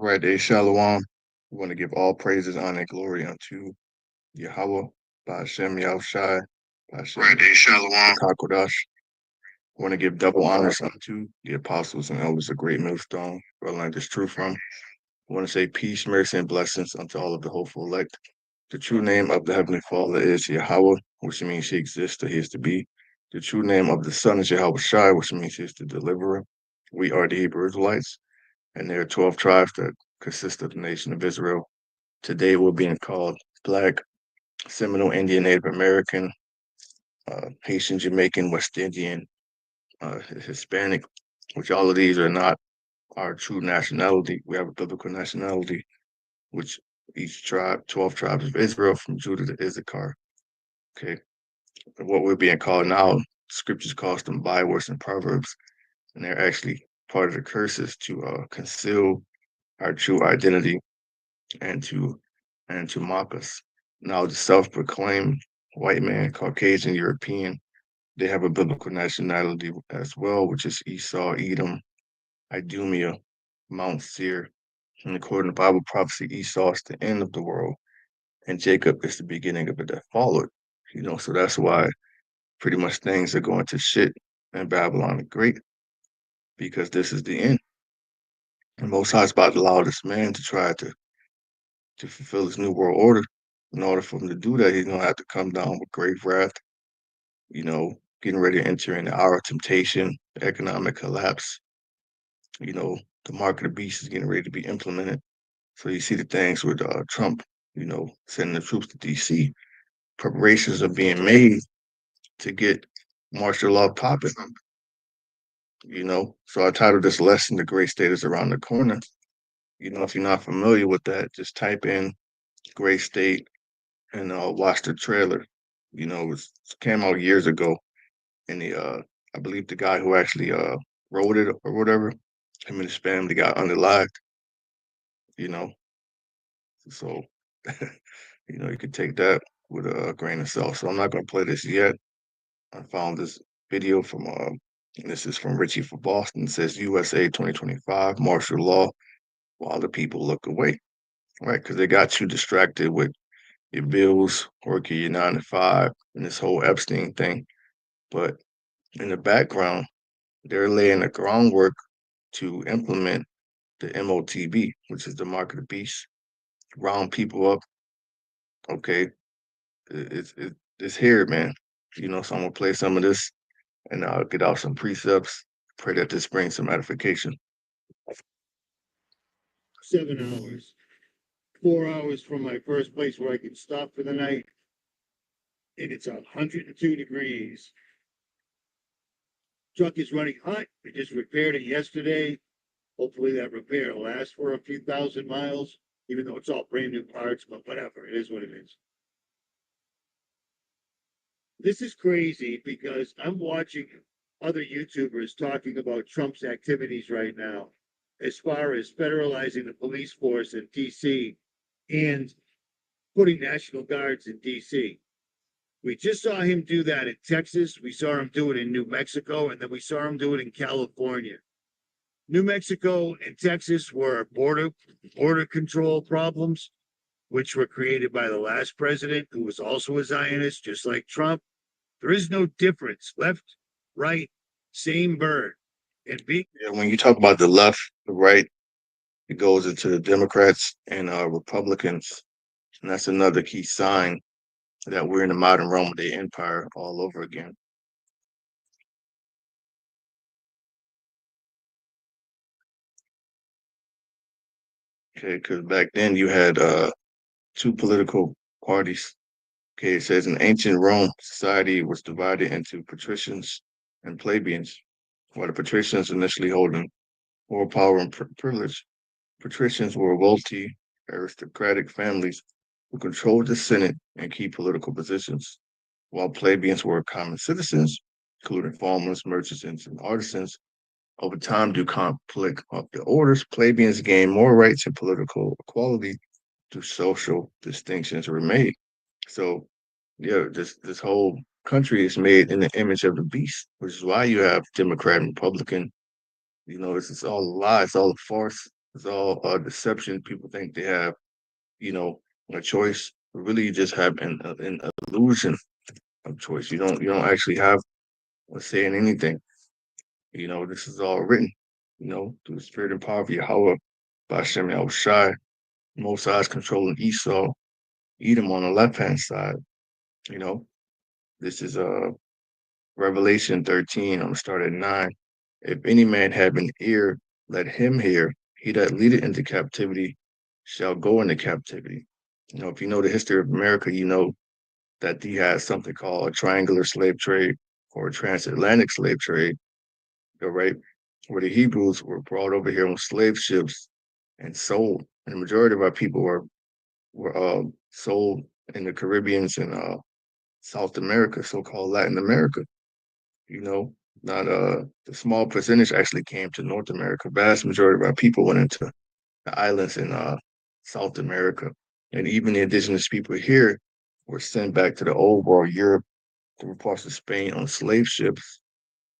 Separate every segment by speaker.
Speaker 1: Right day, Shalom. We want to give all praises, honor, and glory unto Yahweh, by Hashem Yahushai, by Hashem
Speaker 2: Right day, Shalom.
Speaker 1: Kakodash. We want to give double honors unto the apostles and elders of Great Millstone, where I learned this truth from. We want to say peace, mercy, and blessings unto all of the hopeful elect. The true name of the Heavenly Father is Yahweh, which means He exists or He is to be. The true name of the Son is Yahweh Shai, which means He is the deliverer. We are the Hebrew Israelites, and there are 12 tribes that consist of the nation of Israel. Today we're being called Black, Seminole Indian, Native American, Haitian, Jamaican, West Indian, Hispanic, which all of these are not our true nationality. We have a biblical nationality, which each tribe, 12 tribes of Israel from Judah to Issachar. Okay. And what we're being called now, scriptures calls them bywords and proverbs, and they're actually part of the curses to conceal our true identity and to mock us. Now, the self-proclaimed white man, Caucasian, European, they have a biblical nationality as well, which is Esau, Edom, Idumea, Mount Seir. And according to Bible prophecy, Esau is the end of the world, and Jacob is the beginning of it that followed. So that's why pretty much things are going to shit in Babylon the Great, because this is the end. And Most High is about to allow this man to try to fulfill his new world order. In order for him to do that, he's gonna have to come down with great wrath, getting ready to enter in the hour of temptation, economic collapse. The mark of the beast is getting ready to be implemented. So you see the things with Trump, sending the troops to DC. Preparations are being made to get martial law popping. So I titled this lesson, "The Great State is Around the Corner." If you're not familiar with that, just type in Great State and watch the trailer. It came out years ago, and I believe the guy who actually wrote it or whatever, him and his family got unalived. You know, so you can take that with a grain of salt. So I'm not gonna play this yet. I found this video from and this is from Richie for Boston. It says USA 2025 martial law while the people look away, right? Because they got you distracted with your bills, working your 9 to 5, and this whole Epstein thing. But in the background, they're laying the groundwork to implement the MOTB, which is the mark of the beast, round people up. Okay, it's here, man. So I'm gonna play some of this, and I'll get out some precepts. Pray that this brings some edification.
Speaker 2: 7 hours, 4 hours from my first place where I can stop for the night, and it's 102 degrees. Truck is running hot. We just repaired it yesterday. Hopefully that repair will last for a few thousand miles, even though it's all brand new parts, but whatever, it is what it is. This is crazy because I'm watching other YouTubers talking about Trump's activities right now, as far as federalizing the police force in DC and putting National Guards in DC. We just saw him do that in Texas. We saw him do it in New Mexico, and then we saw him do it in California. New Mexico and Texas were border control problems, which were created by the last president, who was also a Zionist, just like Trump. There is no difference. Left, right, same bird. And
Speaker 1: When you talk about the left, the right, it goes into the Democrats and Republicans, and that's another key sign that we're in the modern Roman day empire all over again. Okay, because back then you had two political parties. Okay, it says in ancient Rome, society was divided into patricians and plebeians, while the patricians initially holding more power and privilege. Patricians were wealthy, aristocratic families who controlled the Senate and key political positions, while plebeians were common citizens, including farmers, merchants, and artisans. Over time, due conflict of the orders, plebeians gained more rights and political equality through social distinctions were made. So, yeah, this whole country is made in the image of the beast, which is why you have Democrat and Republican. It's all a lie, it's all a farce. It's all deception. People think they have, you know, a choice. But really, you just have an illusion of choice. You don't actually have a say in anything. This is all written, through the spirit and power of Yahweh, Bashem Yahushai, Most High's controlling Esau, Edom on the left hand side. You know, this is Revelation 13. I'm gonna start at 9. If any man have an ear, let him hear. He that leadeth into captivity shall go into captivity. If you know the history of America, you know that he has something called a triangular slave trade or a transatlantic slave trade, all right, where the Hebrews were brought over here on slave ships and sold. And the majority of our people were sold in the Caribbeans and South America, so-called Latin America. You know, not the small percentage actually came to North America. Vast majority of our people went into the islands in South America, and even the indigenous people here were sent back to the old world, Europe, through parts of Spain on slave ships,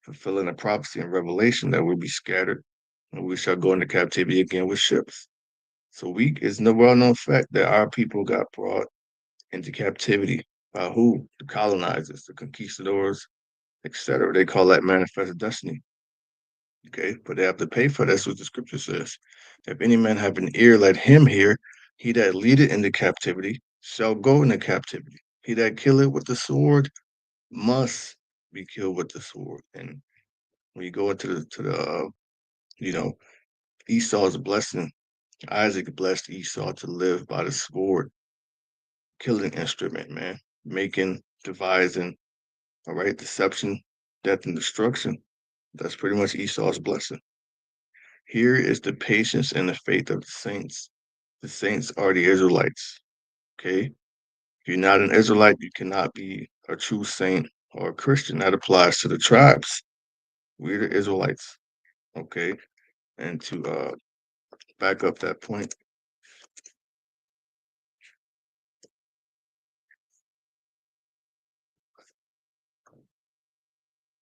Speaker 1: fulfilling the prophecy in Revelation that we'll be scattered and we shall go into captivity again with ships. So it's no well-known fact that our people got brought into captivity by who? The colonizers, the conquistadors, etc. They call that manifest destiny. Okay, but they have to pay for that. That's what the scripture says. If any man have an ear, let him hear. He that leadeth into captivity shall go into captivity. He that killeth with the sword must be killed with the sword. And when you go into the you know Esau's blessing, Isaac blessed Esau to live by the sword, killing instrument, man, making, devising, all right, deception, death, and destruction. That's pretty much Esau's blessing. Here is the patience and the faith of the saints. The saints are the Israelites. Okay. If you're not an Israelite, you cannot be a true saint or a Christian. That applies to the tribes. We're the Israelites. Okay. And to back up that point,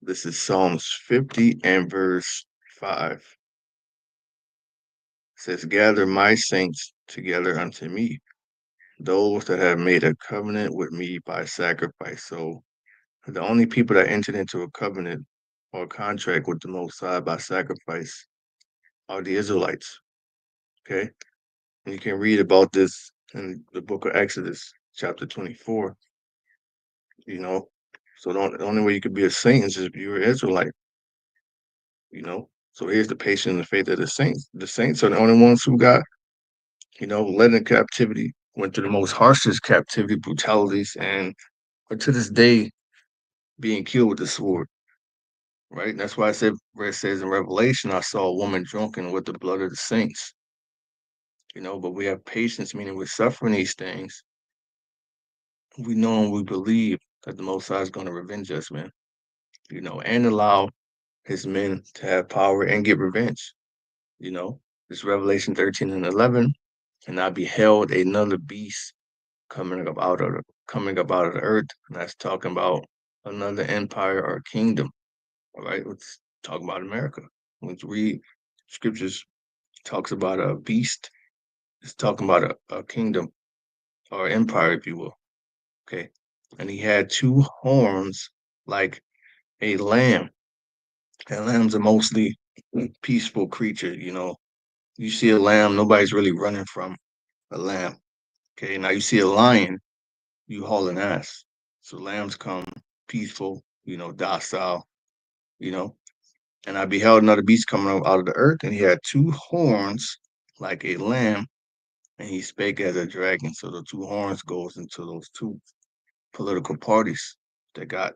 Speaker 1: this is Psalms 50 and verse 5. It says, gather my saints together unto me, those that have made a covenant with me by sacrifice. So the only people that entered into a covenant or a contract with the Most High by sacrifice are the Israelites. Okay. And you can read about this in the book of Exodus, chapter 24. You know, so the only way you could be a saint is if you're an Israelite, you know. So here's the patience and the faith of the saints. The saints are the only ones who got, led in captivity, went through the most harshest captivity, brutalities, and are to this day being killed with the sword. Right? That's why I said where it says in Revelation, I saw a woman drunken with the blood of the saints. But we have patience, meaning we're suffering these things. We know and we believe that the Most High is going to revenge us, man. And allow his men to have power and get revenge. This Revelation 13 and 11, and I beheld another beast coming up out of the earth. And that's talking about another empire or kingdom. All right, let's talk about America. Let's read scriptures. Talks about a beast. It's talking about a kingdom or empire, if you will. Okay, and he had two horns like a lamb. And lambs are mostly peaceful creature. You see a lamb, nobody's really running from a lamb. Okay, now you see a lion, you hauling ass. So lambs come peaceful, docile, you know. And I beheld another beast coming out of the earth, and he had two horns like a lamb, and he spake as a dragon. So the two horns goes into those two political parties that got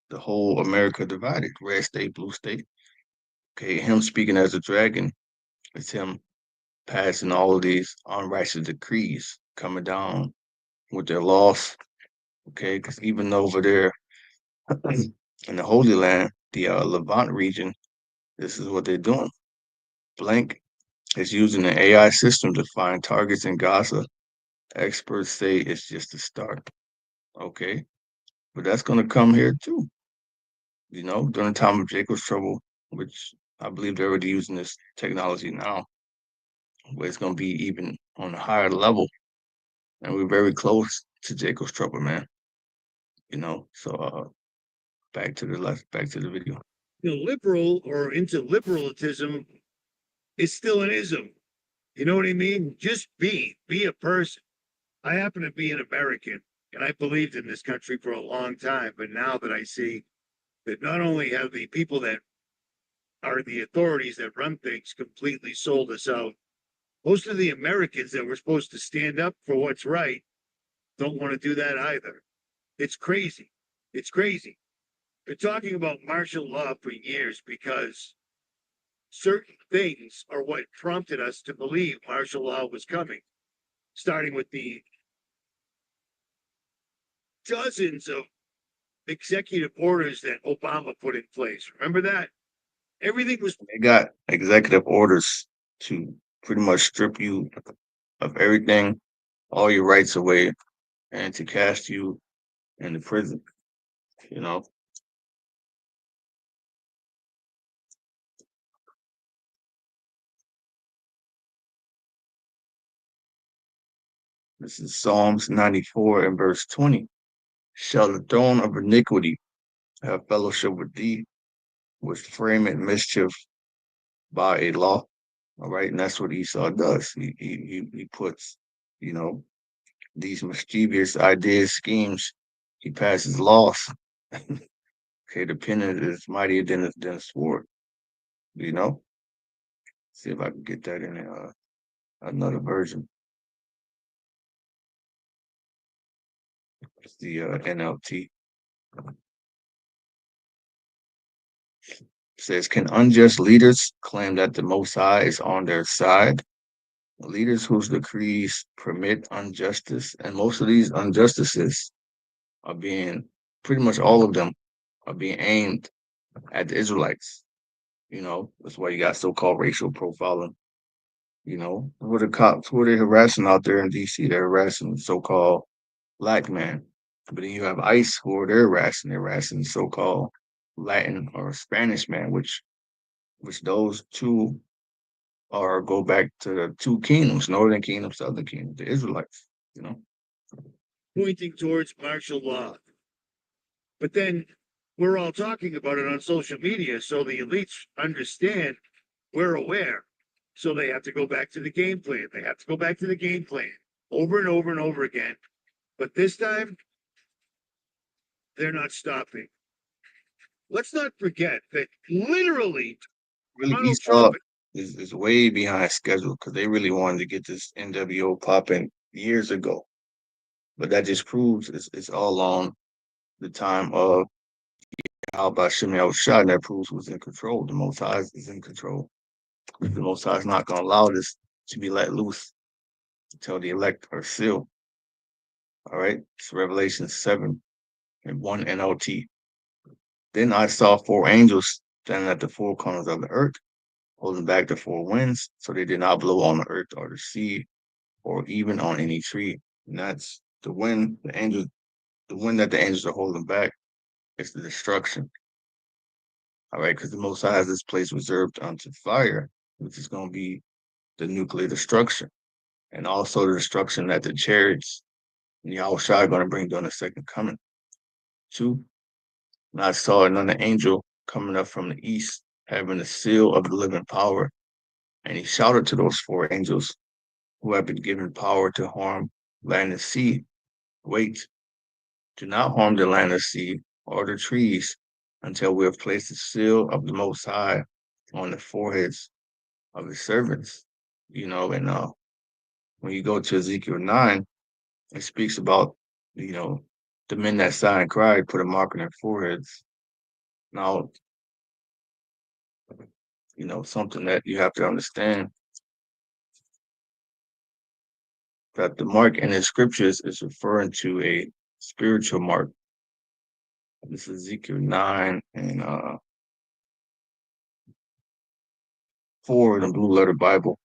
Speaker 1: the whole America divided, red state, blue state. Okay, him speaking as a dragon, it's him passing all of these unrighteous decrees coming down with their laws. Okay, because even over there in the Holy Land, the Levant region, this is what they're doing. Blank is using an AI system to find targets in Gaza. Experts say it's just a start. Okay, but that's going to come here too. During the time of Jacob's trouble, which I believe they're already using this technology now. but it's gonna be even on a higher level, and we're very close to Jacob's trouble, man. So back to the video.
Speaker 2: Liberal or into liberalism is still an ism. You know what I mean? Just be a person. I happen to be an American, and I believed in this country for a long time. But now that I see that not only have the people that are the authorities that run things completely sold us out, most of the Americans that were supposed to stand up for what's right don't want to do that either. It's crazy. It's crazy. Been talking about martial law for years because certain things are what prompted us to believe martial law was coming, starting with the dozens of executive orders that Obama put in place. Remember that? Everything was
Speaker 1: They got executive orders to pretty much strip you of everything, all your rights away, and to cast you into prison. You know, this is Psalms 94 and verse 20. Shall the throne of iniquity have fellowship with thee, which frameth mischief by a law? All right, and that's what Esau does. He puts, you know, these mischievous ideas, schemes. He passes laws. Okay, the pen is mightier than a sword. You know, see if I can get that in another version. It's the NLT. It says, can unjust leaders claim that the Most High is on their side? Leaders whose decrees permit injustice, and most of these injustices are being, pretty much all of them, are being aimed at the Israelites. That's why you got so-called racial profiling. Who are the cops? Who are they harassing out there in DC? They're harassing so-called black man. But then you have ICE, who are they harassing? They're harassing so-called Latin or Spanish man, which those two are go back to the two kingdoms, Northern Kingdom, Southern Kingdom, the Israelites. You know,
Speaker 2: pointing towards martial law. But then we're all talking about it on social media, so the elites understand we're aware. So they have to go back to the game plan. They have to go back to the game plan over and over and over again. But this time, they're not stopping. Let's not forget that literally
Speaker 1: really
Speaker 2: Donald
Speaker 1: Esau
Speaker 2: Trump,
Speaker 1: is way behind schedule because they really wanted to get this NWO popping years ago. But that just proves it's all on the time of how about Shimei shot, and that proves who's in control. The Most High is in control. The Most High is not going to allow this to be let loose until the elect are sealed. All right, it's Revelation 7 and 1 NLT. Then I saw four angels standing at the four corners of the earth, holding back the four winds, so they did not blow on the earth or the sea, or even on any tree. And that's the wind, the wind that the angels are holding back is the destruction. All right, because the Most High has this place reserved unto fire, which is going to be the nuclear destruction, and also the destruction that the chariots and Yahushua are going to bring during the second coming. 2, and I saw another angel coming up from the east, having the seal of the living power, and he shouted to those four angels who have been given power to harm land and sea. Wait, do not harm the land and sea or the trees until we have placed the seal of the Most High on the foreheads of his servants. And when you go to Ezekiel 9, it speaks about, you know, the men that sigh and cry, put a mark on their foreheads. Now, something that you have to understand that the mark in the scriptures is referring to a spiritual mark. This is Ezekiel 9 and 4 in the Blue Letter Bible.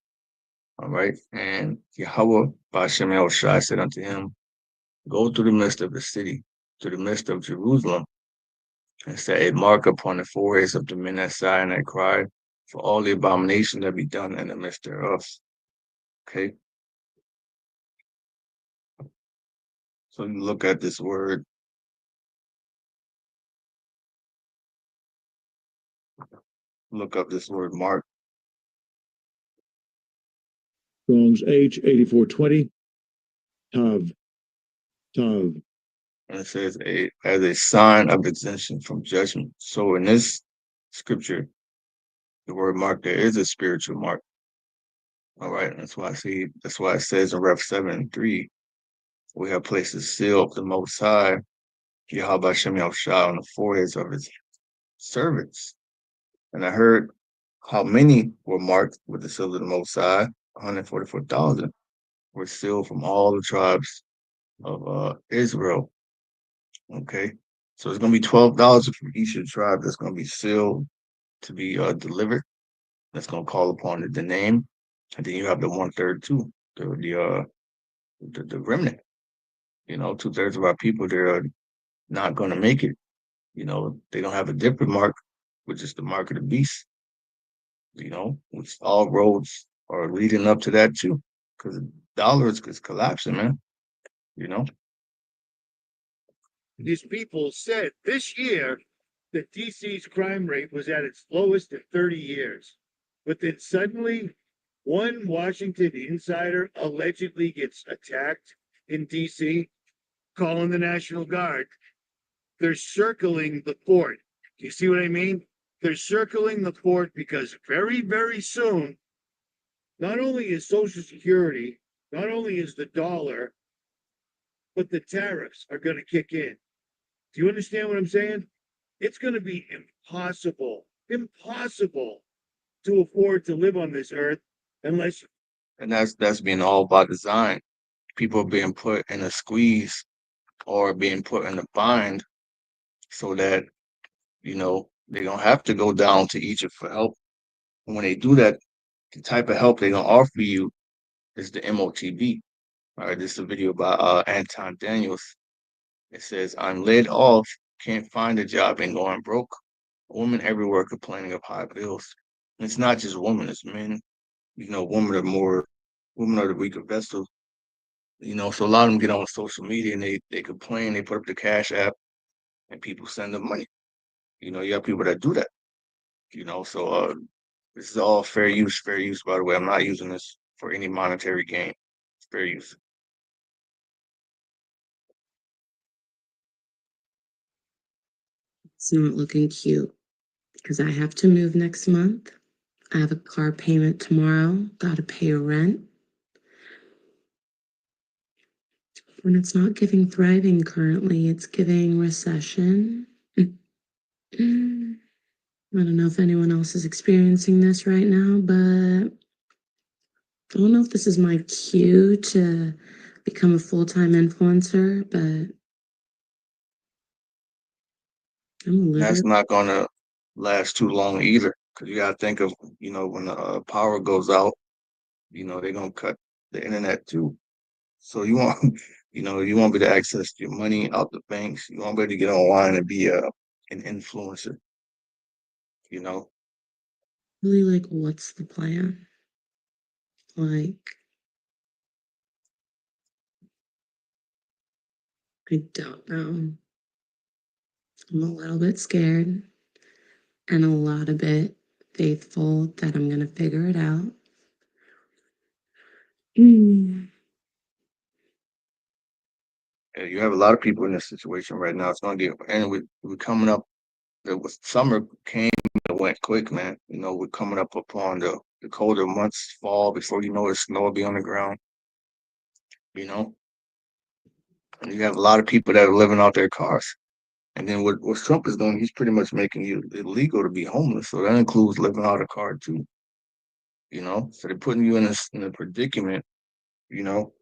Speaker 1: All right. And Yahweh Bashem El Shai said unto him, go through the midst of the city, to the midst of Jerusalem, and set a mark upon the foreheads of the men that sigh and that cry, for all the abomination that be done in the midst thereof. Okay. So you look at this word, look up this word mark.
Speaker 2: Strong's H8420. Tav. Tav.
Speaker 1: And it says as a sign of exemption from judgment. So in this scripture, the word mark, there is a spiritual mark. All right. That's why it says in Rev 7:3, we have placed a seal of the Most High, Yahweh Shem Yahushua, on the foreheads of his servants. And I heard how many were marked with the seal of the Most High. 144,000 were sealed from all the tribes of Israel. Okay. So it's going to be 12,000 from each of the tribe that's going to be sealed to be delivered. That's going to call upon the name. And then you have the 1/3 too, the remnant. 2/3 of our people, they're not going to make it. They don't have a different mark, which is the mark of the beast. Which all roads are leading up to that too, because the dollar is collapsing, man. You know.
Speaker 2: These people said this year that DC's crime rate was at its lowest in 30 years. But then suddenly, one Washington insider allegedly gets attacked in DC, calling the National Guard. They're circling the fort. Do you see what I mean? They're circling the fort because very, very soon, not only is Social Security, not only is the dollar, but the tariffs are going to kick in. Do you understand what I'm saying? It's going to be impossible to afford to live on this earth unless.
Speaker 1: And that's being all by design. People are being put in a squeeze or being put in a bind so that they don't have to go down to Egypt for help. And when they do that, the type of help they're gonna offer you is the MOTB. All right, this is a video by Anton Daniels. It says, "I'm laid off, can't find a job, and going broke. Women everywhere complaining of high bills. And it's not just women; it's men. Women are the weaker vessel. So a lot of them get on social media and they complain. They put up the Cash App, and people send them money. You have people that do that. So this is all fair use. Fair use, by the way. I'm not using this for any monetary gain. It's fair use.
Speaker 3: It's not looking cute because I have to move next month. I have a car payment tomorrow. Gotta pay rent. When it's not giving thriving currently, it's giving recession. I don't know if anyone else is experiencing this right now, but I don't know if this is my cue to become a full-time influencer, but I'm
Speaker 1: That's
Speaker 3: literally
Speaker 1: not gonna last too long either, because you gotta think of when the power goes out, they're gonna cut the internet too. So you want you won't be able to access your money out the banks. You won't be able to get online and be an influencer. You know.
Speaker 3: really like, what's the plan? Like, I don't know. I'm a little bit scared and a lot of bit faithful that I'm going to figure it out. Mm.
Speaker 1: You have a lot of people in this situation right now. It's gonna get, and we're coming up. Summer came and went quick, man. We're coming up upon the colder months, fall. Before you know it, snow will be on the ground. You know, and you have a lot of people that are living out their cars. And then what Trump is doing, he's pretty much making you illegal to be homeless. So that includes living out a car too. So they're putting you in a predicament. You know,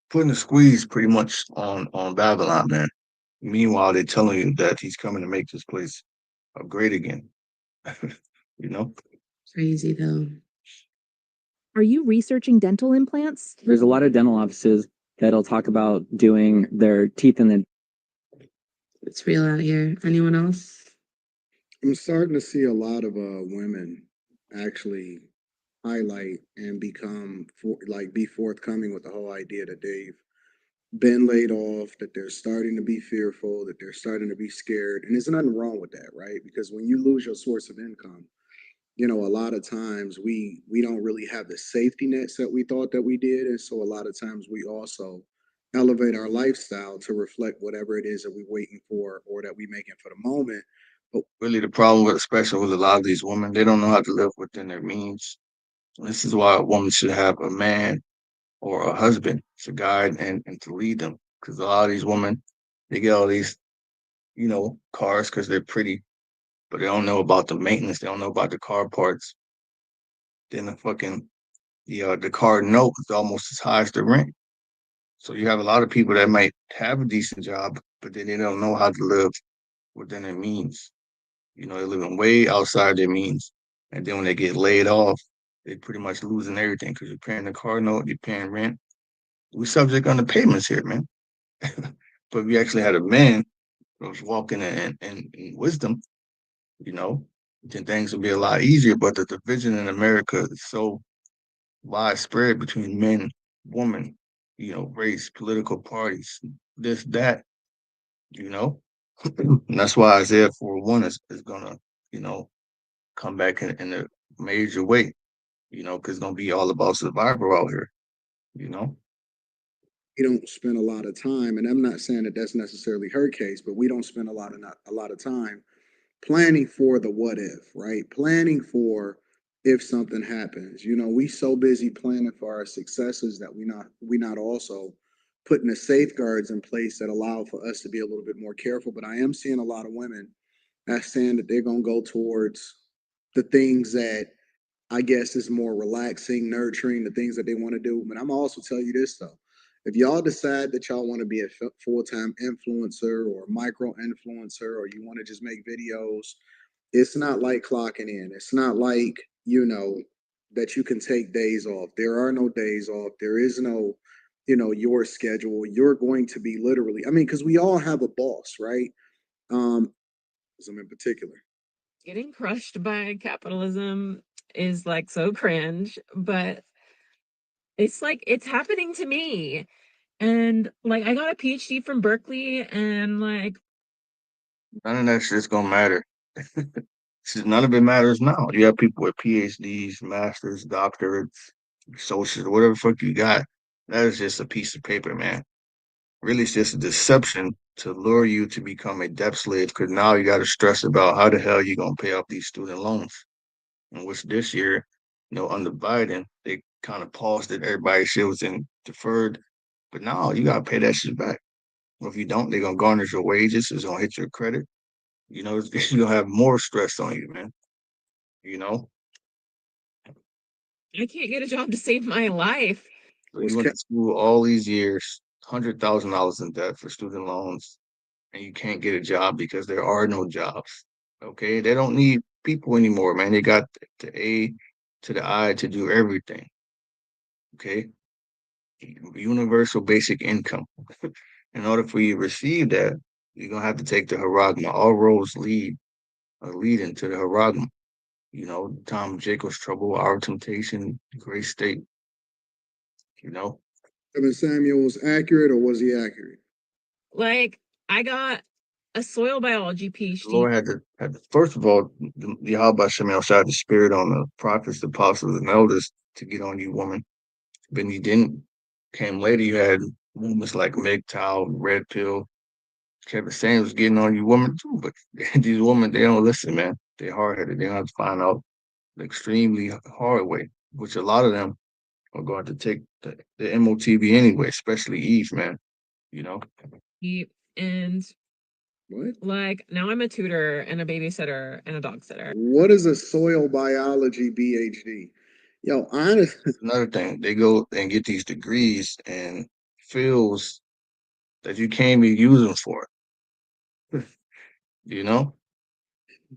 Speaker 1: putting a squeeze pretty much on Babylon, man. Meanwhile, they're telling you that he's coming to make this place great again. you know.
Speaker 3: Crazy though.
Speaker 4: Are you researching dental implants?
Speaker 5: There's a lot of dental offices that'll talk about doing their teeth in the.
Speaker 3: It's real out here. Anyone else?
Speaker 6: I'm starting to see a lot of women actually highlight and be forthcoming with the whole idea that they've been laid off, that they're starting to be fearful, that they're starting to be scared. And there's nothing wrong with that, right? Because when you lose your source of income, a lot of times we don't really have the safety nets that we thought that we did. And so a lot of times we also elevate our lifestyle to reflect whatever it is that we're waiting for or that we're making for the moment. But
Speaker 1: Really, the problem with, especially with a lot of these women, they don't know how to live within their means. This is why a woman should have a man or a husband to guide and to lead them. Because a lot of these women, they get all these, cars because they're pretty, but they don't know about the maintenance. They don't know about the car parts. Then the car note is almost as high as the rent. So you have a lot of people that might have a decent job, but then they don't know how to live within their means. They're living way outside their means. And then when they get laid off, they pretty much losing everything because you're paying the car note, you're paying rent. We subject on the payments here, man. But we actually had a man that was walking in wisdom, you know, then things would be a lot easier. But the division in America is so widespread between men, women, race, political parties, this, that, you know. And that's why Isaiah 4:1 is gonna, you know, come back in a major way, because it's gonna be all about survival out here, you know.
Speaker 6: we don't spend a lot of time, and I'm not saying that that's necessarily her case, but we don't spend a lot of time planning for the what if, right? Planning for if something happens. We so busy planning for our successes that we not also putting the safeguards in place that allow for us to be a little bit more careful. But I am seeing a lot of women that's saying that they're gonna go towards the things that I guess is more relaxing, nurturing, the things that they want to do. But I'm also tell you this though. If y'all decide that y'all want to be a full-time influencer or micro influencer, or you want to just make videos, it's not like clocking in. It's not like, that you can take days off. There are no days off. There is no, your schedule. You're going to be literally, I mean, because we all have a boss, right? Um, some in particular.
Speaker 7: Getting crushed by capitalism is like so cringe, but it's like it's happening to me. And like I got a PhD from Berkeley and like
Speaker 1: None of that shit's gonna matter. None of it matters now. You have people with PhDs, masters, doctorates, associates, whatever the fuck you got. That is just a piece of paper, man. Really, it's just a deception to lure you to become a debt slave because now you got to stress about how the hell you gonna pay off these student loans. In which this year, under Biden, they kind of paused it. Everybody shit was in deferred, but now you gotta pay that shit back. Or if you don't, they're gonna garnish your wages. It's gonna hit your credit. You're gonna have more stress on you, man. You know,
Speaker 7: I can't get a job to save my life.
Speaker 1: so
Speaker 6: Was
Speaker 1: you went to school all these years, $100,000 in debt for student loans, and you can't get a job because there are no jobs. Okay, they don't need people anymore, man. They got the A to the I to do everything. Okay, universal basic income. In order for you to receive that, you're gonna have to take the Haragma. All roads lead into the Haragma. Tom Jacobs trouble, our temptation, great state, you know.
Speaker 6: Evan Samuel was accurate, or was he accurate?
Speaker 7: Like I got a soil biology
Speaker 1: The
Speaker 7: PhD.
Speaker 1: Lord had to first of all, Yahweh Shem shot the spirit on the prophets, the apostles, and elders to get on you, woman. But he didn't. Came later, you had movements like MGTOW, Red Pill. Kevin Samuels was getting on you, woman, too. But these women, they don't listen, man. They're hard headed. They don't have to find out the extremely hard way, which a lot of them are going to take the MOTB anyway, especially Eve, man. You know,
Speaker 7: And
Speaker 6: What?
Speaker 7: like now I'm a tutor and a babysitter and a dog sitter.
Speaker 6: What is a soil biology PhD? Yo, honestly,
Speaker 1: another thing, they go and get these degrees and feels that you can't even use them for it. You know,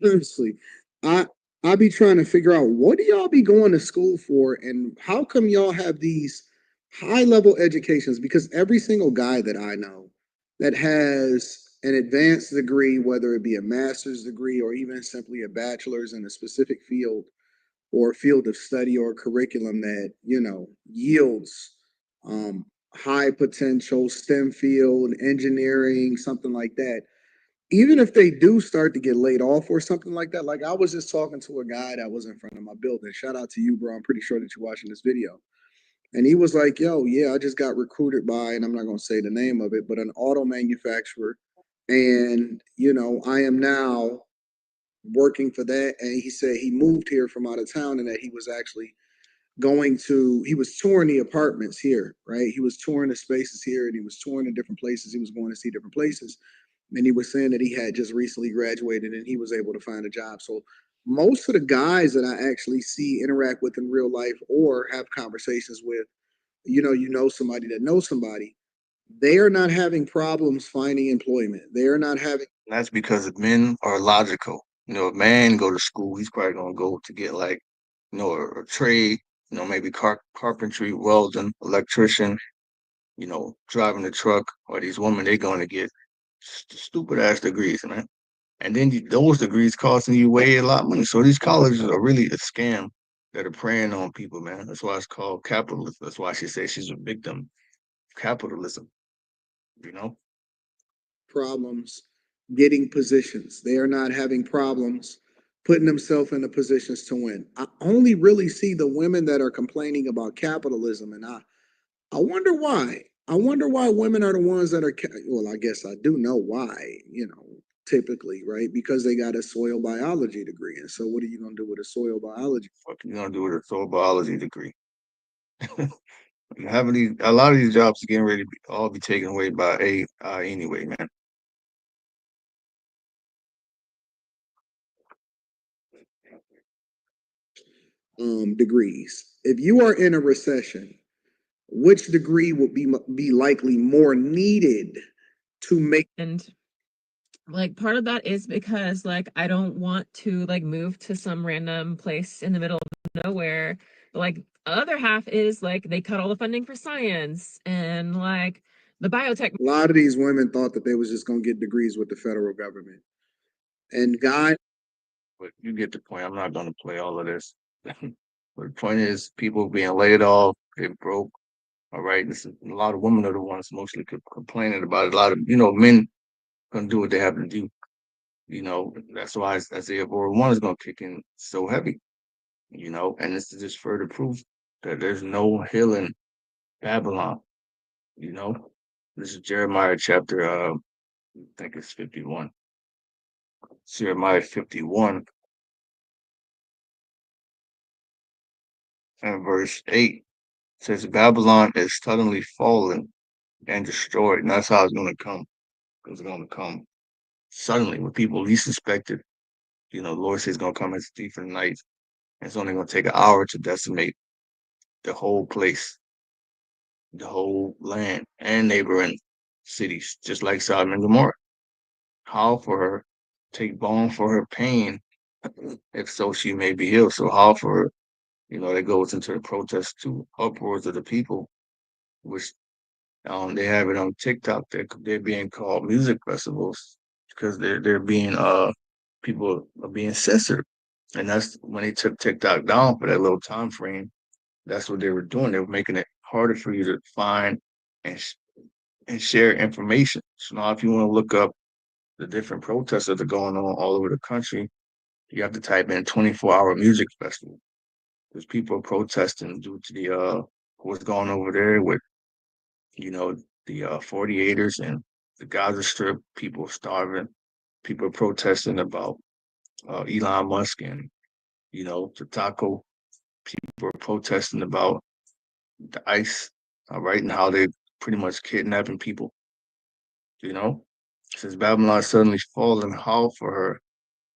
Speaker 6: honestly, I I be trying to figure out what do y'all be going to school for, and how come y'all have these high level educations? Because every single guy that I know that has an advanced degree, whether it be a master's degree or even simply a bachelor's in a specific field, or a field of study or a curriculum that, you know, yields high potential STEM field, engineering, something like that, even if they do start to get laid off or something like that. Like I was just talking to a guy that was in front of my building. Shout out to you, bro. I'm pretty sure that you're watching this video. And he was like, yo, yeah, I just got recruited by, and I'm not going to say the name of it, but an auto manufacturer. And, you know, I am now working for that. And he said he moved here from out of town and that he was actually he was touring the apartments here, right? He was touring the spaces here and he was touring the different places. He was going to see different places. And he was saying that he had just recently graduated and he was able to find a job. So most of the guys that I actually see interact with in real life or have conversations with, you know somebody that knows somebody, they are not having problems finding employment. They are not having.
Speaker 1: That's because men are logical. You know, a man go to school, he's probably gonna go to get like, you know, a trade, you know, maybe carpentry, welding, electrician, you know, driving a truck, or these women, they're gonna get stupid ass degrees, man. And then those degrees costing you way a lot of money. So these colleges are really a scam that are preying on people, man. That's why it's called capitalism. That's why she says she's a victim of capitalism, you know?
Speaker 6: Problems getting positions. They are not having problems putting themselves in the positions to win. I only really see the women that are complaining about capitalism, and I wonder why. I wonder why women are the ones that are. Well, I guess I do know why. You know, typically, right? Because they got a soil biology degree, and so what are you gonna do with a soil biology?
Speaker 1: What you gonna do with a soil biology degree? Having a lot of these jobs are getting ready to all be taken away by AI anyway, man.
Speaker 6: Degrees. If you are in a recession, which degree would be likely more needed to make?
Speaker 7: And like part of that is because like I don't want to like move to some random place in the middle of nowhere. But like other half is like they cut all the funding for science and like the biotech.
Speaker 6: A lot of these women thought that they was just gonna get degrees with the federal government. And God,
Speaker 1: But you get the point. I'm not gonna play all of this. But the point is, people being laid off, they broke. All right, this is, a lot of women are the ones mostly complaining about it. A lot of men gonna do what they have to do. You know, that's why Isaiah 4:1 is gonna kick in so heavy. You know, and this is just further proof that there's no healing Babylon. You know, this is Jeremiah chapter I think it's 51. Jeremiah 51 and verse 8 says Babylon is suddenly fallen and destroyed. And that's how it's gonna come. It's gonna come suddenly when people least suspected. You know, the Lord says it's gonna come as a thief in the night. And it's only gonna take an hour to decimate the whole place, the whole land, and neighboring cities, just like Sodom and Gomorrah. How for her take balm for her pain, if so she may be healed. So how for her, that goes into the protest to uproars of the people, which they have it on TikTok. They're being called music festivals because they're being people are being censored, and that's when they took TikTok down for that little time frame. That's what they were doing. They were making it harder for you to find and and share information. So now, if you want to look up the different protests that are going on all over the country, you have to type in 24-hour music festival because people are protesting due to the what's going over there with you know the 48ers and the Gaza Strip. People starving. People are protesting about Elon Musk and the taco. People are protesting about the ICE, all right, and how they pretty much kidnapping people. You know, since Babylon suddenly fallen, how for her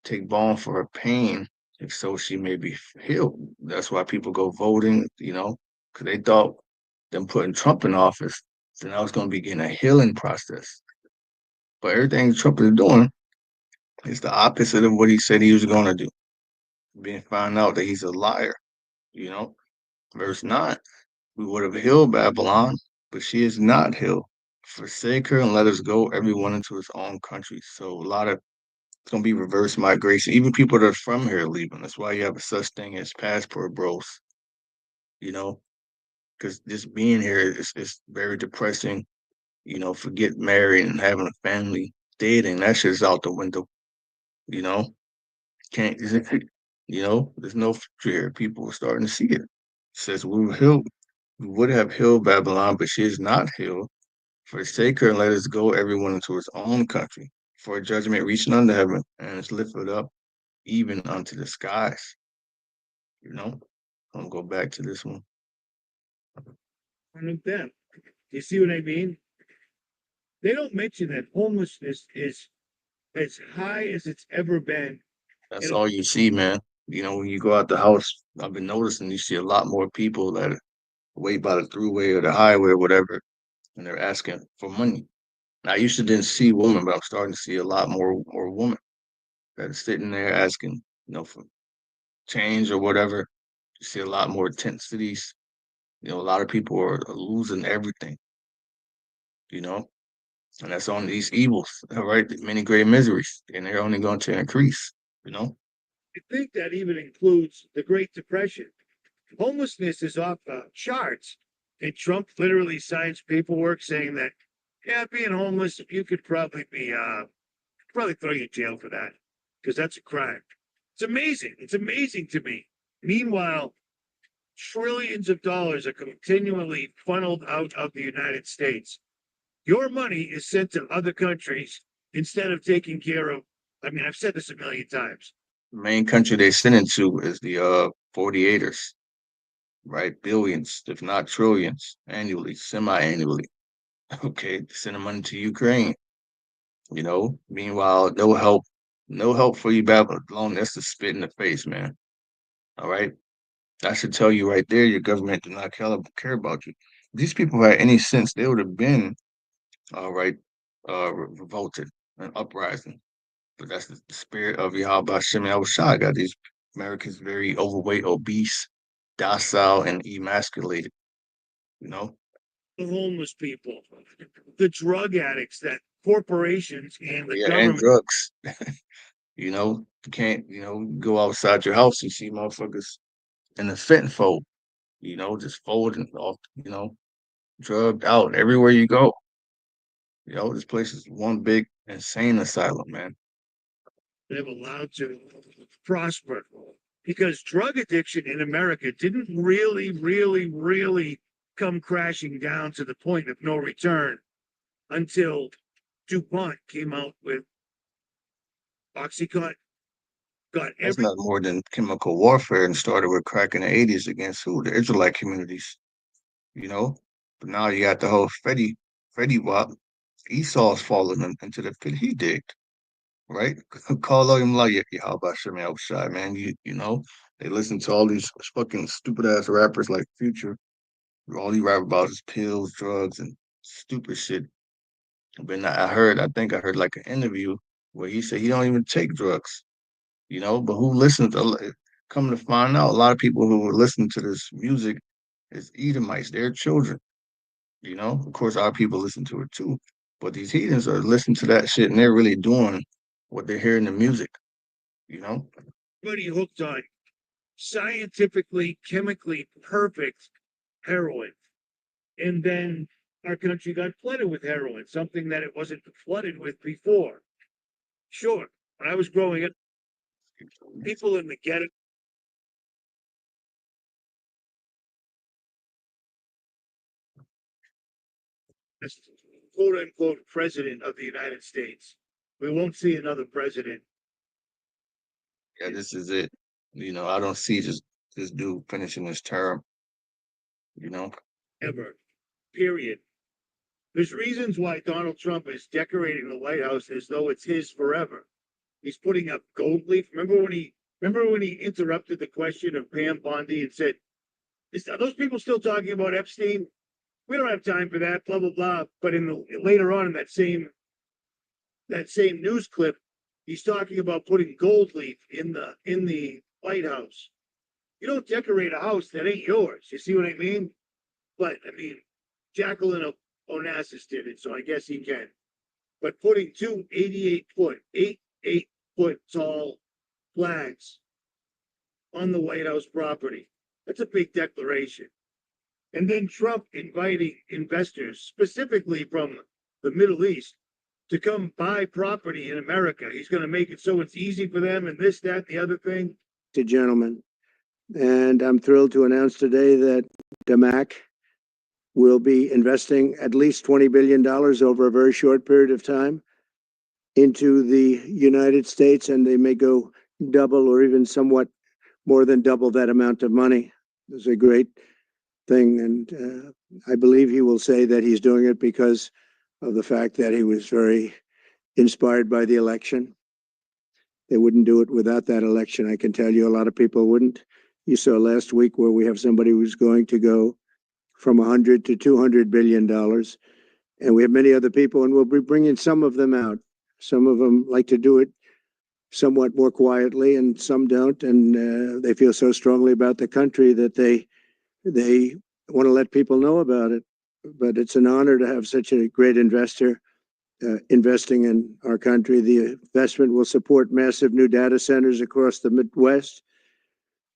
Speaker 1: take balm for her pain, if so she may be healed. That's why people go voting, because they thought them putting Trump in office, then I was going to be getting a healing process. But everything Trump is doing is the opposite of what he said he was going to do. Being found out that he's a liar, you know. Verse 9, we would have healed Babylon, but she is not healed. Forsake her and let us go, everyone into his own country. So a lot of It's gonna be reverse migration. Even people that are from here are leaving. That's why you have a such thing as passport bros. You know, because just being here is very depressing. You know, forget marrying and having a family, dating. That shit's out the window. You know, can't. You know, there's no future here. People are starting to see it. Says we would have healed Babylon, but she is not healed. Forsake her and let us go, everyone into his own country. For a judgment reaching unto heaven, and it's lifted up even unto the skies. You know, I'm gonna go back to this one.
Speaker 2: One of them. You see what I mean? They don't mention that homelessness is as high as it's ever been.
Speaker 1: That's all you see, man. You know, when you go out the house, I've been noticing you see a lot more people that wait by the throughway or the highway or whatever, and they're asking for money. Now, I used to didn't see women, but I'm starting to see a lot more women that are sitting there asking, for change or whatever. You see a lot more tent cities. You know, a lot of people are losing everything, you know, and that's on these evils, all right? Many great miseries, and they're only going to increase, you know?
Speaker 2: I think that even includes the Great Depression. Homelessness is off the charts. And Trump literally signs paperwork saying that, yeah, being homeless, you could probably probably throw you in jail for that because that's a crime. It's amazing. It's amazing to me. Meanwhile, trillions of dollars are continually funneled out of the United States. Your money is sent to other countries instead of taking care of. I mean, I've said this a million times.
Speaker 1: The main country they send it to is the 48ers, right? Billions, if not trillions, annually, semi-annually. Okay, sending money to Ukraine, you know. Meanwhile, no help for you, Babylon. That's the spit in the face, man. All right. That should tell you right there your government does not care about you. If these people had any sense, they would have been all right, revolted and uprising. But that's the spirit of Yahweh Shem Yahushua. Got these Americans very overweight, obese, docile, and emasculated, you know?
Speaker 2: The homeless people, the drug addicts that corporations and the
Speaker 1: Yeah, and
Speaker 2: government.
Speaker 1: drugs. You know, you can't, go outside your house and see motherfuckers in the fentanyl fold, just folding off, drugged out everywhere you go. This place is one big insane asylum, man.
Speaker 2: They've allowed to prosper because drug addiction in America didn't really come crashing down to the point of no return until DuPont came out with Oxycontin. Got
Speaker 1: That's
Speaker 2: every
Speaker 1: not more than chemical warfare and started with crack in the 80s against who? The Israelite communities, you know? But now you got the whole Fetty Wap. Esau's falling into the pit he digged, right? Call out him like, yeah, how about Shemi Outside, man? You know, they listen to all these fucking stupid ass rappers like Future. All he rap about is pills, drugs, and stupid shit. But I think I heard like an interview where he said he don't even take drugs, but who listens to, come to find out, a lot of people who listen to this music is Edomites, they're children, Of course, our people listen to it too, but these heathens are listening to that shit and they're really doing what they hear in the music, you know?
Speaker 2: everybody hooked on scientifically, chemically perfect heroin. And then our country got flooded with heroin, something that it wasn't flooded with before. Sure, when I was growing up, people in the ghetto, as quote unquote president of the United States. We won't see another president
Speaker 1: Yeah, this is it. I don't see this dude finishing his term, you know?
Speaker 2: ever, period. There's reasons why Donald Trump is decorating the White House as though it's his forever. He's putting up gold leaf. Remember when he interrupted the question of Pam Bondi and said, are those people still talking about Epstein? We don't have time for that, blah blah blah. But later on in that same news clip, he's talking about putting gold leaf in the White House. You don't decorate a house that ain't yours. You see what I mean? But I mean, Jacqueline Onassis did it, so I guess he can. But putting two 88-foot, 8 foot tall flags on the White House property. That's a big declaration. And then Trump inviting investors, specifically from the Middle East, to come buy property in America. He's going to make it so it's easy for them and this, that, the other thing.
Speaker 8: Gentlemen, and I'm thrilled to announce today that DMAC will be investing at least $20 billion over a very short period of time into the United States, and they may go double or even somewhat more than double that amount of money. It's a great thing, and I believe he will say that he's doing it because of the fact that he was very inspired by the election. They wouldn't do it without that election. I can tell you a lot of people wouldn't. You saw last week where we have somebody who's going to go from 100 to $200 billion. And we have many other people, and we'll be bringing some of them out. Some of them like to do it somewhat more quietly, and some don't. And they feel so strongly about the country that they want to let people know about it. But it's an honor to have such a great investor investing in our country. The investment will support massive new data centers across the Midwest,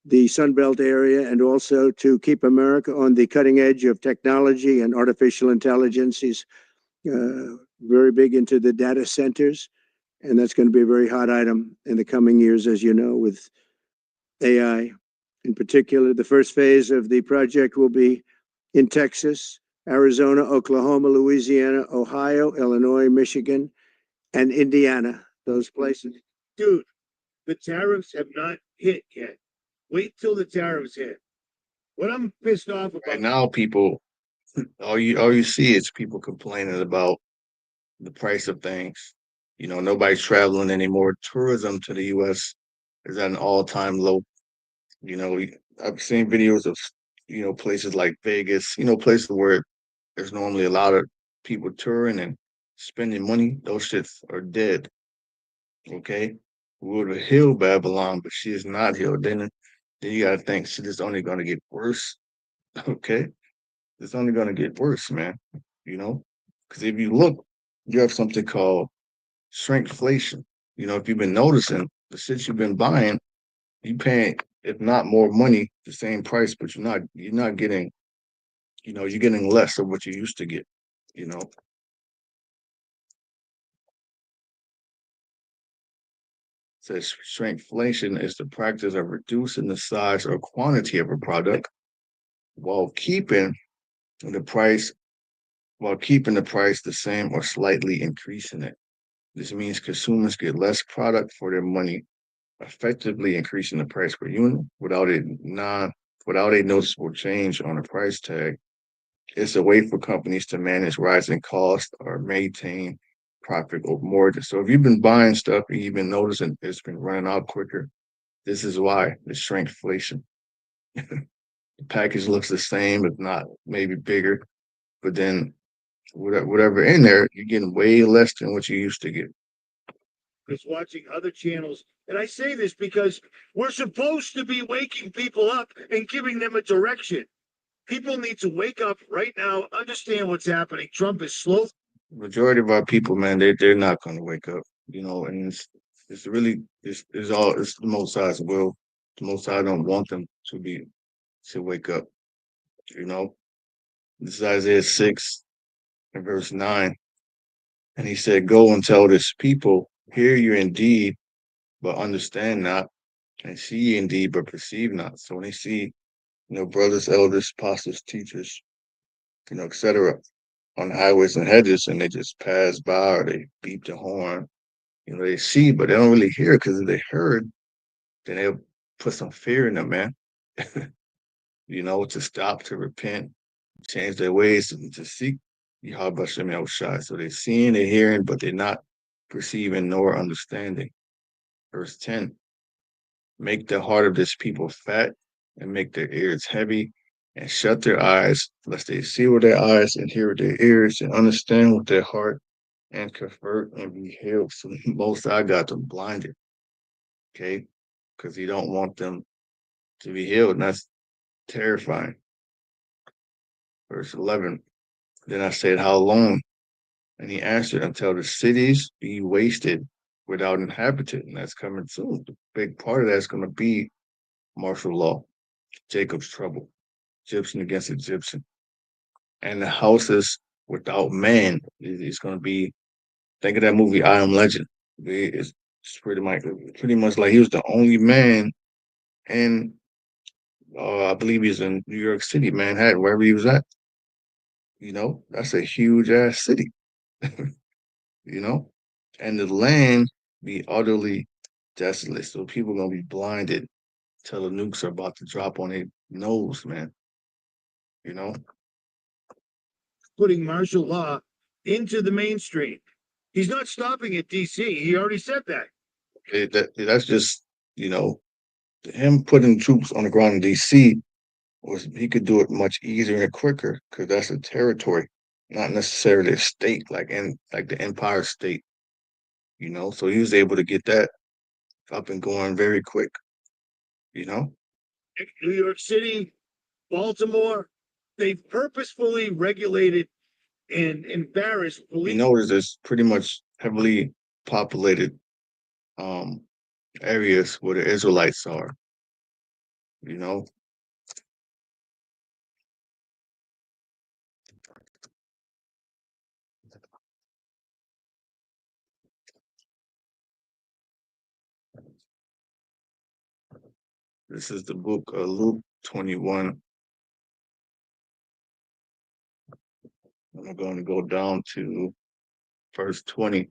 Speaker 8: the Sunbelt area, and also to keep America on the cutting edge of technology and artificial intelligence. He's very big into the data centers, and that's going to be a very hot item in the coming years, as you know, with AI. In particular, the first phase of the project will be in Texas, Arizona, Oklahoma, Louisiana, Ohio, Illinois, Michigan, and Indiana. Those places.
Speaker 2: Dude, the tariffs have not hit yet. Wait till the tariffs hit. What I'm pissed off about
Speaker 1: Right now, people, all you see is people complaining about the price of things. You know, nobody's traveling anymore. Tourism to the U.S. is at an all-time low. You know, I've seen videos of, places like Vegas, places where there's normally a lot of people touring and spending money. Those shits are dead. Okay? We would have healed Babylon, but she is not healed. Then you gotta think shit is only gonna get worse. Okay? It's only gonna get worse, man. You know? Because if you look, you have something called shrinkflation. You know, if you've been noticing the shit you've been buying, you paying, if not more money, the same price, but you're not getting, you're getting less of what you used to get, you know. Says shrinkflation is the practice of reducing the size or quantity of a product while keeping the price the same or slightly increasing it. This means consumers get less product for their money, effectively increasing the price per unit without a noticeable change on the price tag. It's a way for companies to manage rising costs or maintain profit over margin. So if you've been buying stuff and you've been noticing it's been running out quicker, this is why the shrinkflation. The package looks the same, if not maybe bigger, but then whatever in there, you're getting way less than what you used to get.
Speaker 2: is watching other channels. And I say this because we're supposed to be waking people up and giving them a direction. People need to wake up right now, understand what's happening. Trump is slow.
Speaker 1: Majority of our people, man, they're not going to wake up, and it's really it's the Most High's will. The Most High don't want them to wake up. You know, this is Isaiah 6 and verse 9, and he said, "Go and tell this people, hear you indeed, but understand not, and see ye indeed, but perceive not." So when they see, brothers, elders, apostles, teachers, etc., on the highways and hedges, and they just pass by or they beep the horn. They see, but they don't really hear, because if they heard, then they'll put some fear in them, man. To stop, to repent, change their ways, to seek Yahweh Shem Yahushai. So they're seeing, they're hearing, but they're not perceiving nor understanding. Verse 10, make the heart of this people fat and make their ears heavy and shut their eyes, lest they see with their eyes and hear with their ears and understand with their heart and convert and be healed. So most I got them blinded, okay? Because you don't want them to be healed, and that's terrifying. Verse 11, then I said, how long? And he answered, until the cities be wasted without inhabited, and that's coming soon. The big part of that's going to be martial law, Jacob's trouble, Egyptian against Egyptian, and the houses without man is going to be. Think of that movie I Am Legend. It's pretty much like he was the only man, and I believe he's in New York City, Manhattan, wherever he was at. That's a huge ass city. you know, and the land be utterly desolate. So people gonna be blinded till the nukes are about to drop on their nose, man. You know,
Speaker 2: Putting martial law into the mainstream. He's not stopping at DC. He already said that.
Speaker 1: that's just him putting troops on the ground in D.C. was he could do it much easier and quicker because that's a territory, not necessarily a state like the Empire State. So he was able to get that up and going very quick. You know.
Speaker 2: New York City, Baltimore, they've purposefully regulated and embarrassed police.
Speaker 1: There's pretty much heavily populated um areas where the Israelites are, you know. This is the book of Luke 21. I'm going to go down to verse 20.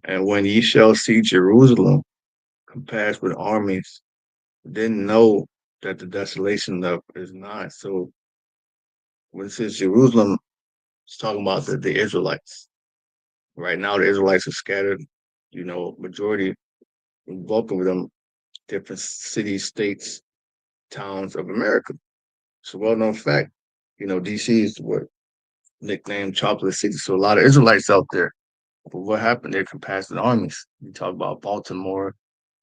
Speaker 1: And when ye shall see Jerusalem compassed with armies, then know that the desolation of is not. So when it says Jerusalem, it's talking about the Israelites. Right now, the Israelites are scattered, majority, bulk of them, different cities, states, towns of America. It's a well-known fact. DC is what nicknamed Chocolate City. So a lot of Israelites out there. But what happened? They're compassing armies. You talk about Baltimore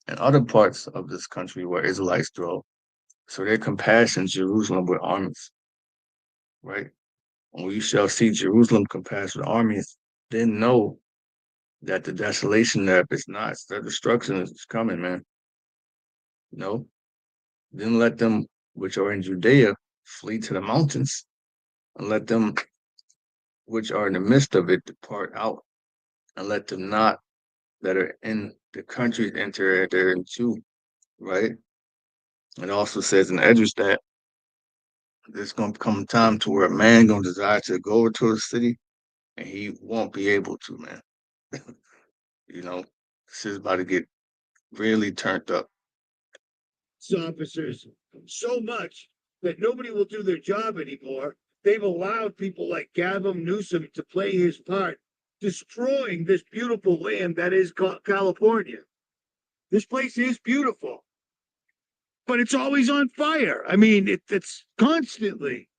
Speaker 1: and other parts of this country where Israelites dwell. So they're compassing Jerusalem with armies, right? And when you shall see Jerusalem compassed with armies, then know that the desolation there is not. The destruction is coming, man. Then let them which are in Judea flee to the mountains, and let them which are in the midst of it depart out, and let them not that are in the country enter too, right? It also says in Edges that there's gonna come a time to where a man gonna desire to go over to a city and he won't be able to, man. This is about to get really turned up.
Speaker 2: Officers so much that nobody will do their job anymore. They've allowed people like Gavin Newsom to play his part, destroying this beautiful land that is California. This place is beautiful, but it's always on fire. I mean, it's constantly.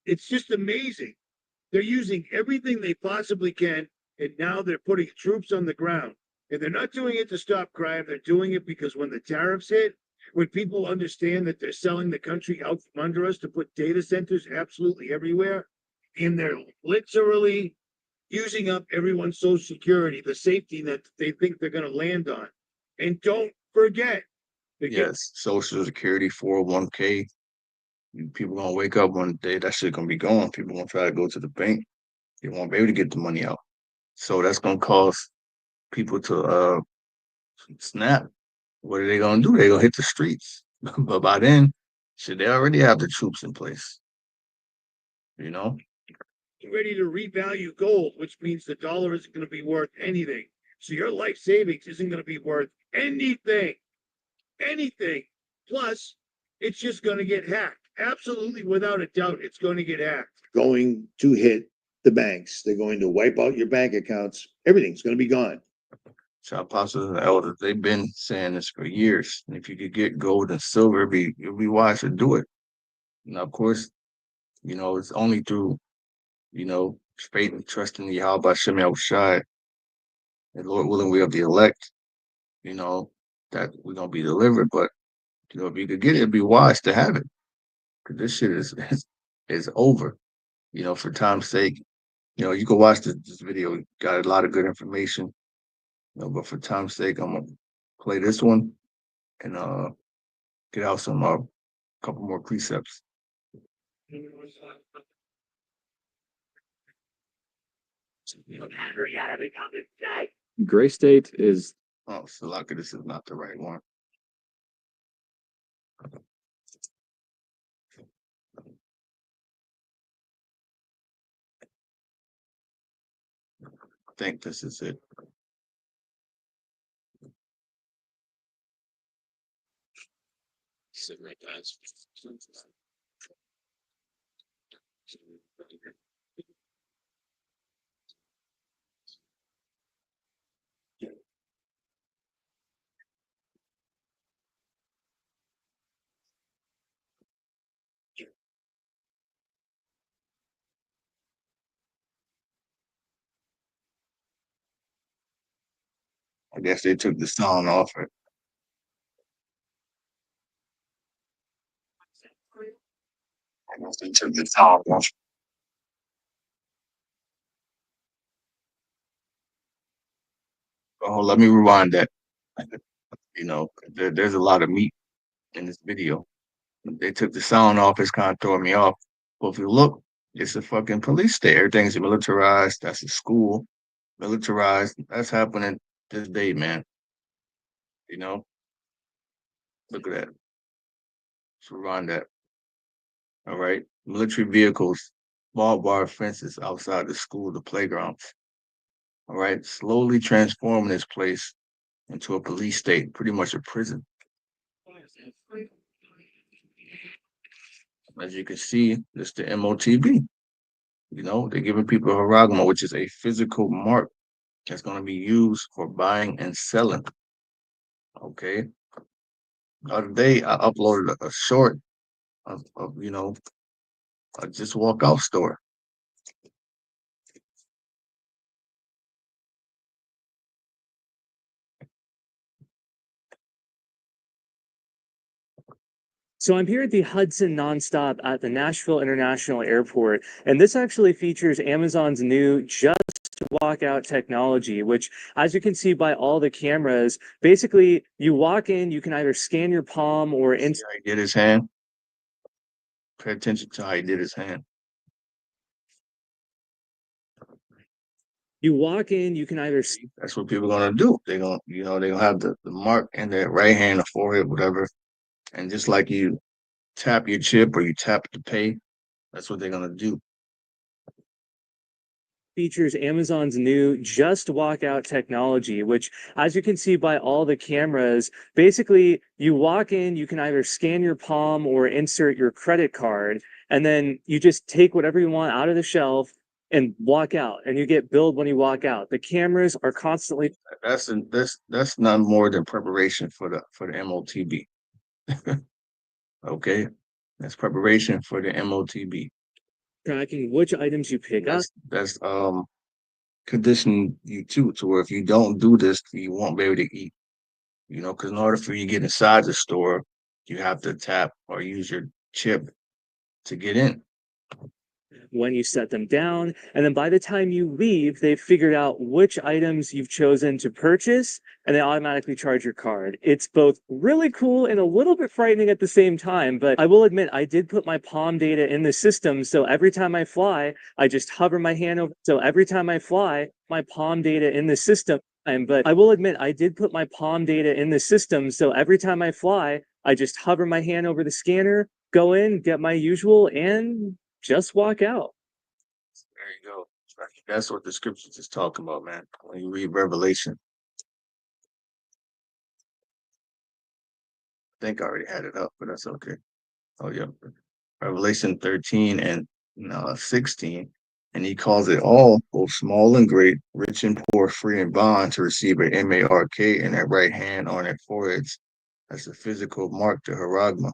Speaker 2: It's just amazing. They're using everything they possibly can, and now they're putting troops on the ground. And they're not doing it to stop crime. They're doing it because when the tariffs hit, when people understand that they're selling the country out from under us to put data centers absolutely everywhere, and they're literally using up everyone's social security, the safety that they think they're going to land on. And don't forget,
Speaker 1: Yes, Social Security, 401k. People gonna wake up one day, that shit gonna be gone. People gonna try to go to the bank. They won't be able to get the money out. So that's gonna cause people to snap. What are they gonna do? They gonna hit the streets. But by then, shit, they already have the troops in place.
Speaker 2: Ready to revalue gold, which means the dollar isn't going to be worth anything. So your life savings isn't going to be worth anything. Anything. Plus, it's just going to get hacked. Absolutely, without a doubt, it's going to get hacked. Going to hit the banks. They're going to wipe out your bank accounts. Everything's going to be gone.
Speaker 1: So apostles and elders, they've been saying this for years. And if you could get gold and silver, it'd be wise to do it. Now, of course, it's only through, faith and trust in Yahweh Shem Shai, and Lord willing, we have the elect, that we're gonna be delivered. But if you could get it, it'd be wise to have it. Because this shit is over. For time's sake. You can watch this video. Got a lot of good information. No, but for time's sake, I'm gonna play this one and get out some couple more precepts.
Speaker 5: Gray state is
Speaker 1: Oh, so lucky this is not the right one. I think this is it. I guess they took the sound off it. I guess they took the sound off. Oh, let me rewind that. You know, there's a lot of meat in this video. They took the sound off. It's kind of throwing me off. But if you look, it's a fucking police state. Everything's militarized. That's a school, militarized. That's happening this day, man. You know, look at that. Let's rewind that. All right. Military vehicles, barbed wire fences outside the school, the playgrounds. All right. Slowly transforming this place into a police state, pretty much a prison. As you can see, it's the MOTB. You know, they're giving people a haragma, which is a physical mark that's going to be used for buying and selling. Okay. The other day, I uploaded a short of you know, a just walk out store.
Speaker 9: So I'm here at the Hudson Nonstop at the Nashville International Airport, and this actually features Amazon's new Just Walk Out technology, which, as you can see by all the cameras, basically you walk in, you can either scan your palm or
Speaker 1: See how he did his hand. Pay attention to how he did his hand.
Speaker 9: you walk in, you can either
Speaker 1: That's what people are gonna do. They're gonna, you know, they're gonna have the mark in their right hand or forehead, whatever. And just like you tap your chip or you tap to pay, that's what they're gonna do.
Speaker 9: features Amazon's new Just Walk Out technology, which, as you can see by all the cameras, basically you walk in, you can either scan your palm or insert your credit card, and then you just take whatever you want out of the shelf and walk out, and you get billed when you walk out. The cameras are constantly
Speaker 1: That's none more than preparation for the MOTB. Okay, that's preparation for the MOTB.
Speaker 9: tracking which items you pick up.
Speaker 1: That's conditioning you too, to where if you don't do this, you won't be able to eat. You know, because in order for you to get inside the store, you have to tap or use your chip to get in.
Speaker 9: When you set them down, and then by the time you leave, they've figured out which items you've chosen to purchase, and they automatically charge your card. It's both really cool and a little bit frightening at the same time, but I will admit I did put my palm data in the system, so every time I fly, I just hover my hand over. So every time I fly, my palm data in the system. But I will admit I did put my palm data in the system, so every time I fly, I just hover my hand over the scanner, go in, get my usual, and just walk out.
Speaker 1: There you go. That's what the scriptures is talking about, man. When you read Revelation, I think I already had it up, but that's okay. Oh yeah, Revelation 13 and 16, and he calls it all, both small and great, rich and poor, free and bond, to receive a MARK in their right hand on their foreheads. That's a physical mark, to haragma.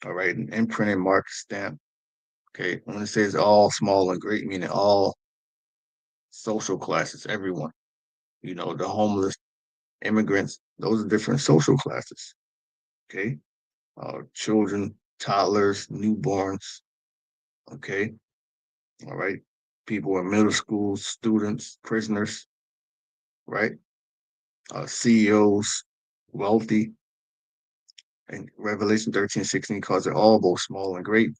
Speaker 1: All right, an imprinted mark stamp. Okay, when it says all small and great, meaning all social classes, everyone. You know, the homeless, immigrants, those are different social classes. Okay, children, toddlers, newborns. Okay, all right, people in middle school, students, prisoners. Right, CEOs, wealthy. And Revelation 13:16 calls it all, both small and great,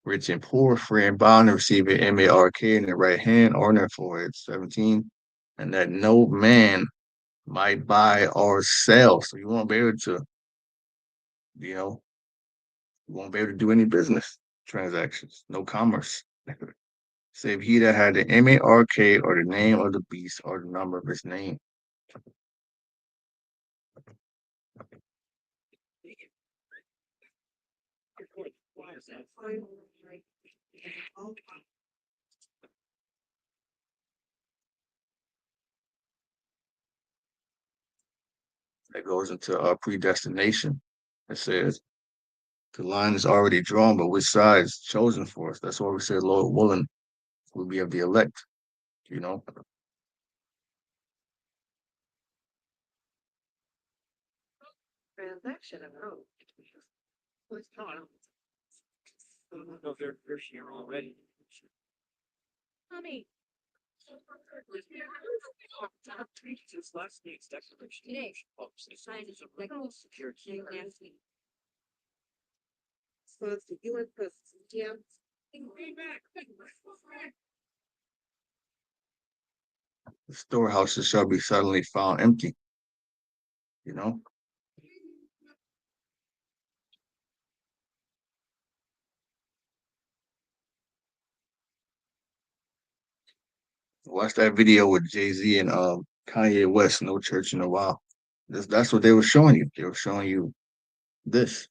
Speaker 1: rich and poor, free and bond, receive an MARK in their right hand or in their forehead. 17. And that no man might buy or sell. So you won't be able to, you know, you won't be able to do any business transactions, no commerce. Save he that had the MARK or the name of the beast or the number of his name. That goes into predestination. It says the line is already drawn, but which side is chosen for us? That's why we said, Lord willing, we'll be of the elect, you know.
Speaker 7: Transaction approved.
Speaker 9: No, they're here already.
Speaker 7: Mommy.
Speaker 9: This last week's declaration.
Speaker 7: Today.
Speaker 9: Like, security.
Speaker 7: So it's the UN yeah.
Speaker 1: The storehouses shall be suddenly found empty, you know. Watch that video with Jay-Z and Kanye West, No Church in a While. That's what they were showing you. They were showing you this.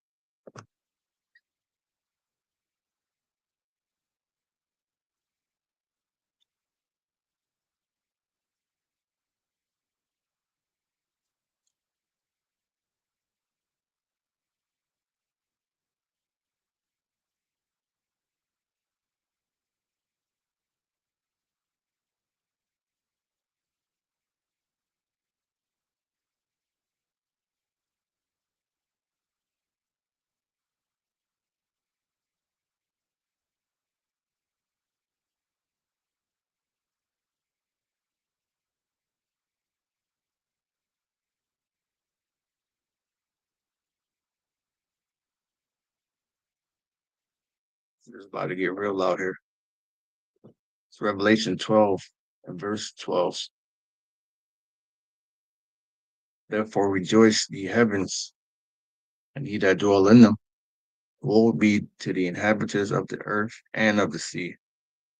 Speaker 1: It's about to get real out here. It's Revelation 12 and verse 12. Therefore rejoice, ye heavens, and ye that dwell in them. Woe be to the inhabitants of the earth and of the sea,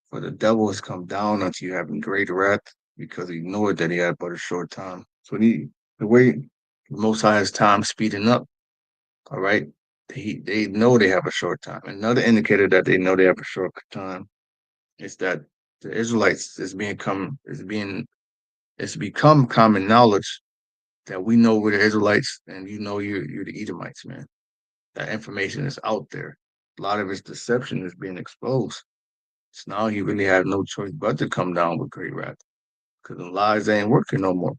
Speaker 1: for the devil has come down unto you having great wrath, because he knew that he had but a short time. So the way the Most High has time speeding up, all right? They know they have a short time. Another indicator that they know they have a short time is that the Israelites it's become common knowledge that we know we're the Israelites and you know you're the Edomites, man. That information is out there. A lot of his deception is being exposed. So now he really had no choice but to come down with great wrath. Because the lies ain't working no more.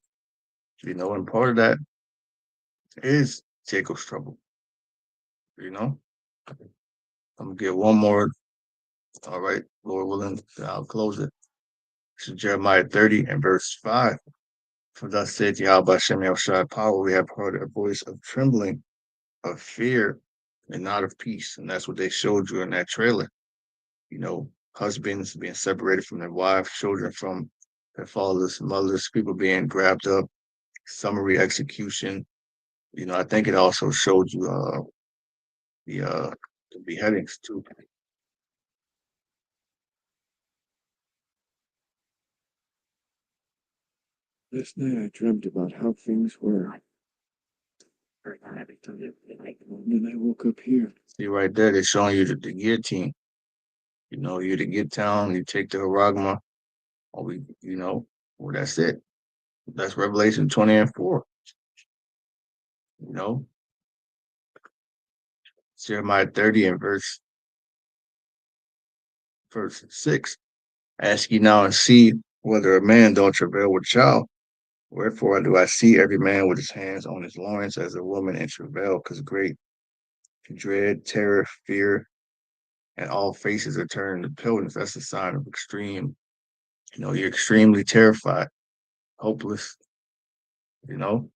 Speaker 1: You know, and part of that is Jacob's trouble. You know? I'm gonna get one more. All right, Lord willing, I'll close it. This is Jeremiah 30 and verse 5. For thus said Yahweh Hashem Shai power, we have heard a voice of trembling, of fear, and not of peace. And that's what they showed you in that trailer. You know, husbands being separated from their wives, children from their fathers, mothers, people being grabbed up, summary execution. You know, I think it also showed you the beheadings too.
Speaker 8: Last night I dreamt about how things were. And then I woke up here.
Speaker 1: See right there, they're showing you the guillotine. You know, you to get down, you take the haragma, or well, that's it. That's Revelation 20 and 4. You know, Jeremiah 30 and verse 6. Ask ye now and see whether a man don't travail with child. Wherefore do I see every man with his hands on his loins as a woman in travail, because great dread, terror, fear, and all faces are turned to pillars. That's a sign of extreme, you're extremely terrified, hopeless, You know,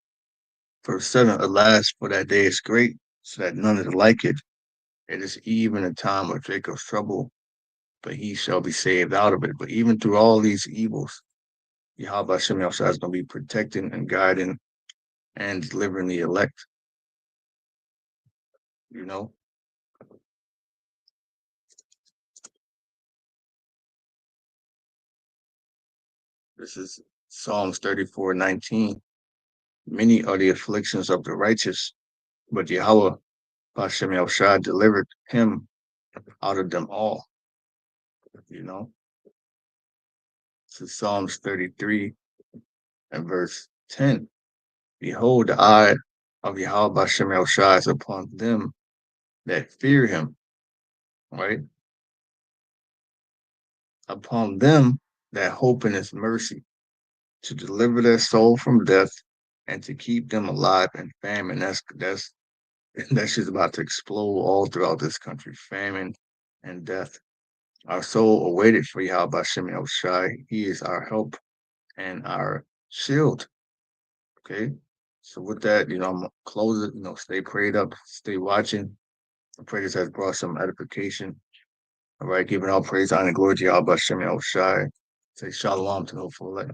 Speaker 1: verse 7, alas, for that day is great, so that none is like it. It is even a time of Jacob's trouble, but he shall be saved out of it. But even through all these evils, Yahweh Hashem Yahushua is going to be protecting and guiding and delivering the elect. You know, this is Psalms 34:19. Many are the afflictions of the righteous, but Yahweh Hashem Yahushua delivered him out of them all. You know, this is Psalms 33 and verse 10. Behold, the eye of Yahweh Hashem Yahushua is upon them that fear him, right? Upon them that hope in his mercy, to deliver their soul from death and to keep them alive in famine. That's just about to explode all throughout this country. Famine and death. Our soul awaited for Yahweh Hashem Yahushua. He is our help and our shield. Okay. So with that, I'm gonna close it. Stay prayed up, stay watching. I pray this has brought some edification. All right, giving all praise, honor, and glory to Yahweh Hashem Yahushua. Say shalom to the hopeful elect.